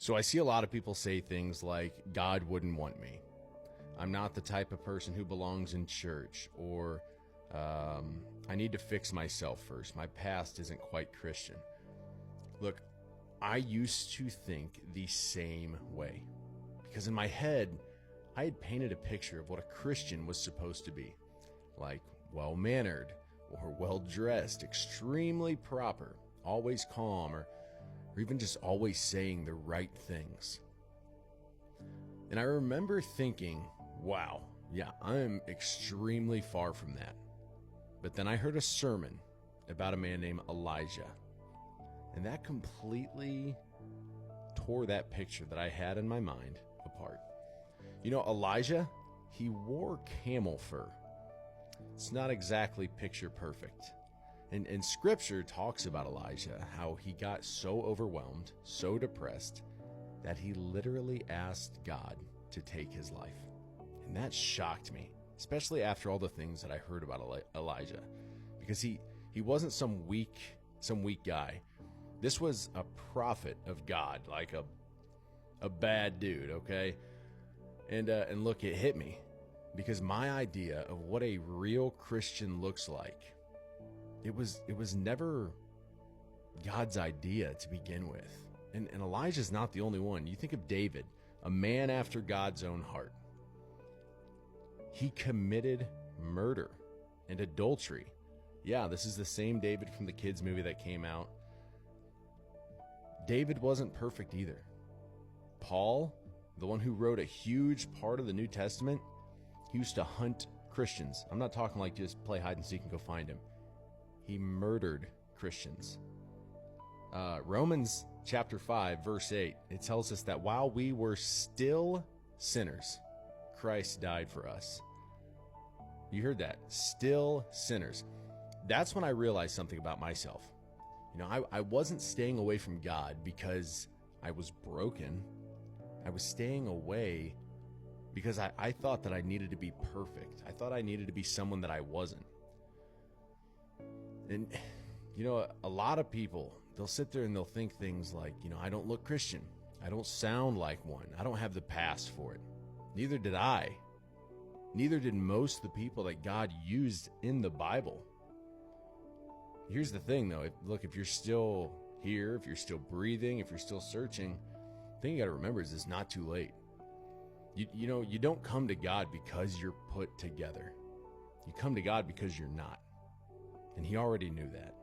So I see a lot of people say things like, God wouldn't want me. I'm not the type of person who belongs in church, or I need to fix myself first. My past isn't quite Christian. Look, I used to think the same way, because in my head, I had painted a picture of what a Christian was supposed to be, like well-mannered or well-dressed, extremely proper, always calm, or even just always saying the right things. And I remember thinking, wow, yeah, I'm extremely far from that. But then I heard a sermon about a man named Elijah, and that completely tore that picture that I had in my mind apart. You know, Elijah, he wore camel fur. It's not exactly picture perfect. And scripture talks about Elijah, how he got so overwhelmed, so depressed, that he literally asked God to take his life. And that shocked me, especially after all the things that I heard about Elijah, because he wasn't some weak guy. This was a prophet of God, like a bad dude, okay? And look, it hit me, because my idea of what a real Christian looks like, it was never God's idea to begin with. And Elijah's not the only one. You think of David, a man after God's own heart. He committed murder and adultery. Yeah, this is the same David from the kids movie that came out. David wasn't perfect either. Paul, the one who wrote a huge part of the New Testament, he used to hunt Christians. I'm not talking like just play hide and seek and go find him. He murdered Christians. Romans chapter 5, verse 8, it tells us that while we were still sinners, Christ died for us. You heard that? Still sinners. That's when I realized something about myself. You know, I wasn't staying away from God because I was broken. I was staying away because I thought that I needed to be perfect. I thought I needed to be someone that I wasn't. And, you know, a lot of people, they'll sit there and they'll think things like, you know, I don't look Christian. I don't sound like one. I don't have the past for it. Neither did I. Neither did most of the people that God used in the Bible. Here's the thing, though. If you're still here, if you're still breathing, if you're still searching, the thing you got to remember is it's not too late. You know, you don't come to God because you're put together. You come to God because you're not. And he already knew that.